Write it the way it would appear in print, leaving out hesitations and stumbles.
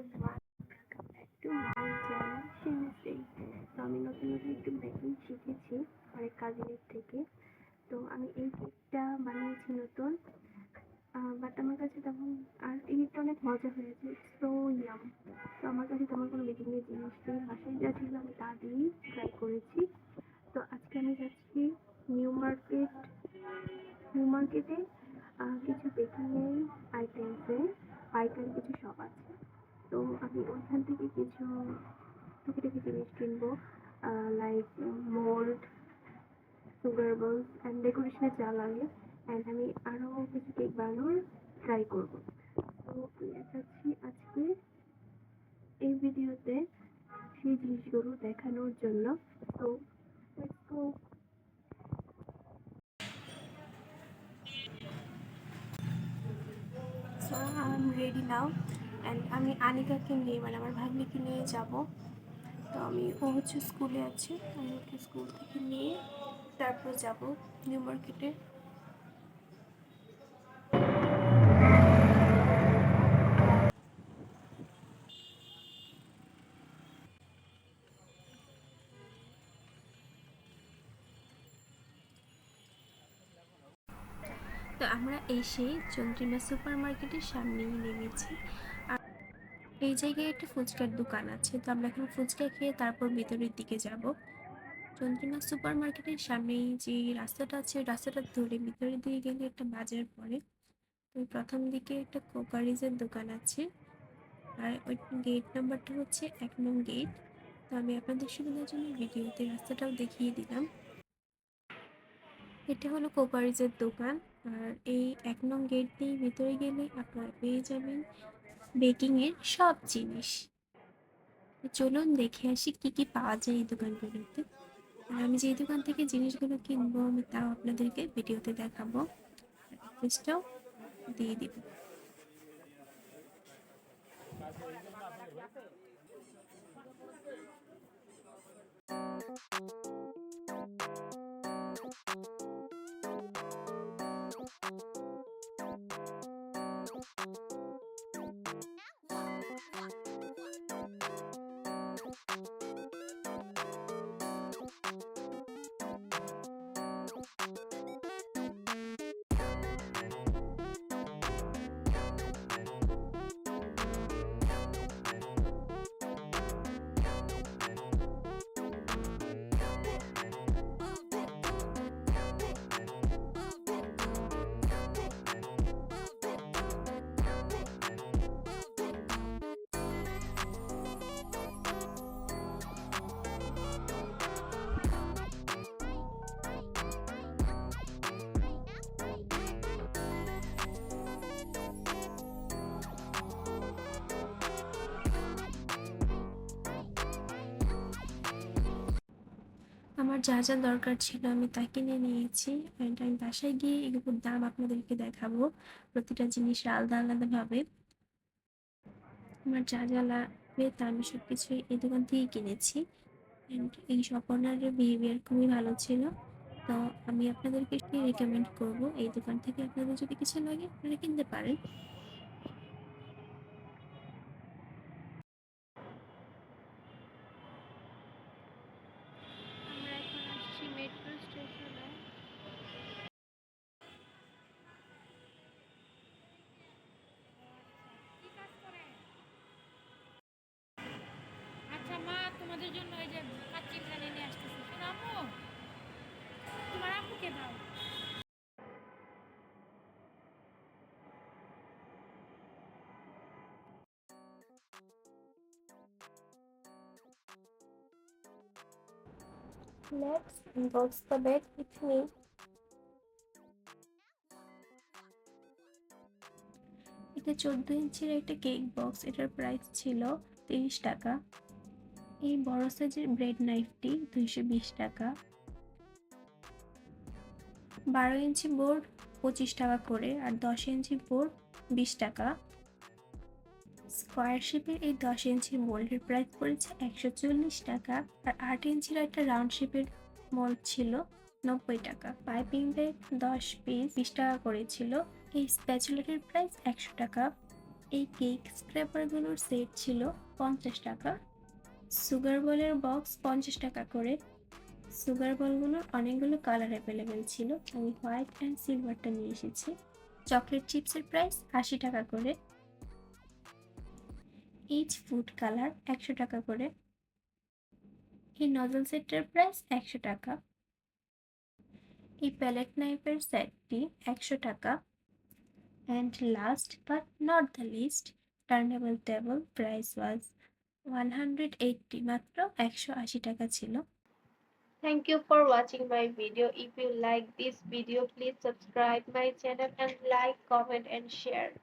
everyone, welcome back to my channel Shinsei. তো আমি নতুন একটু বেকিং শিখেছি অনেক কাজিনের থেকে। তো আমি এই কেকটা বানিয়েছি নতুন, বাট আমার কাছে তখন আর এই কেকটা অনেক মজা হয়েছে, সো ইয়াম। তো আমার কাছে তেমন কোনো বেকিংয়ের জিনিস নেই, বাসায় যা ছিল আমি তা দিয়েই ট্রাই করেছি। তো আজকে আমি যাচ্ছি নিউ মার্কেটে কিছু বেকিংয়ের আইটেমসে পাইকারি কিছু শপ আছে। তো আমি ওইখান থেকে কিছু টুকিটাকি জিনিস কিনবো, লাইক মোল্ড, সুগার বলস অ্যান্ড ডেকোরেশনের যা লাগে, অ্যান্ড আমি আরও কিছু কেক বানানোর ট্রাই করবো। তো আমি দেখাচ্ছি আজকে এই ভিডিওতে সেই জিনিসগুলো দেখানোর জন্য। তো let's go. So I am ready now, and আমি আনিকাকে নিয়ে মানে আমার ভাগ্নিকে নিয়ে যাব। তো ও হচ্ছে স্কুলে আছে, আমি ওকে স্কুল থেকে নিয়ে তারপর যাব নিউ মার্কেটে। তো আমরা এসে চন্দ্রিমা সুপার মার্কেটের সামনেই নেমেছি। আর এই জায়গায় একটা ফুচকার দোকান আছে, তো আমরা এখন ফুচকা খেয়ে তারপর ভেতরের দিকে যাব। চন্দ্রিমা সুপার মার্কেটের সামনেই যে রাস্তাটা আছে, রাস্তাটা ধরে ভিতরের দিকে গেলে একটা বাজার পড়ে। তো প্রথম দিকে একটা কোকারিজের দোকান আছে, আর ওই গেট নাম্বারটা হচ্ছে 1 নং গেট। তো আমি আপনাদের সুবিধার জন্য ভিডিওতে রাস্তাটাও দেখিয়ে দিলাম। এটা হলো কোকারিজের দোকান, আর এই 1 নং গেট দিয়ে ভিতরে গেলে আপনারা পেয়ে যাবেন বেকিংয়ের সব জিনিস। চলুন দেখে আসি কি কি পাওয়া যায় এই দোকানগুলোতে। আর আমি যে দোকান থেকে জিনিসগুলো কিনবো আমি তাও আপনাদেরকে ভিডিওতে দেখাবো, অ্যাড্রেসটাও দিয়ে দিব। আমার যা যা দরকার ছিল আমি তা কিনে নিয়েছি, অ্যান্ড আমি বাসায় গিয়ে এগুলোর দাম আপনাদেরকে দেখাবো প্রতিটা জিনিসের আলাদা আলাদাভাবে। আমার যা যা লাগবে তা আমি সব কিছুই এই দোকান থেকেই কিনেছি, অ্যান্ড এই শপ ওনারের বিহেভিয়ার খুবই ভালো ছিল। তো আমি আপনাদেরকে রেকমেন্ড করব এই দোকান থেকে আপনাদের যদি কিছু লাগে আপনারা কিনতে পারেন। আমরা এখন আসছি মেট্রো স্টেশনে। আচ্ছা মা, তোমাদের জন্য এই যে কাচ্চি বিরিয়ানি নিয়ে আসতেছি। শোনো আম্মু, তোমার আম্মুকে দাও। Let's unbox the bag with me. এটা 14 ইঞ্চির একটা কেক বক্স, এটার প্রাইস ছিল 30 টাকা। এই বড় সাইজের ব্রেড নাইফটি 220 টাকা। 12 ইঞ্চি বোর্ড 25 টাকা করে, আর 10 ইঞ্চি বোর্ড 20 টাকা। স্কোয়ার শেপের এই 10 ইঞ্চির মোল্ডের প্রাইস পড়েছে 140 টাকা, আর 8 ইঞ্চির একটা রাউন্ড শেপের মোল্ড ছিল 90 টাকা। পাইপিং ব্যাগ 10 পিস 20 টাকা করেছিল। এই স্প্যাচুলাটের প্রাইস 100 টাকা। এই কেক স্ক্র্যাপারগুলোর সেট ছিল 50 টাকা। সুগার বলের বক্স 50 টাকা করে। সুগার বলগুলোর অনেকগুলো কালার অ্যাভেলেবেল ছিল, আমি হোয়াইট অ্যান্ড সিলভারটা নিয়ে এসেছি। চকলেট চিপসের প্রাইস 80 টাকা করে। ইচ ফুড কালার 100 টাকা করে। এই নজল সেটটার প্রাইস 100 টাকা। এই প্যালেট নাইফের সেটটি 100 টাকা। And last but not the least, turnable table price was 180, মাত্র 180 টাকা ছিল। Thank you for watching my video. If you like this video, please subscribe my channel and like, comment and share.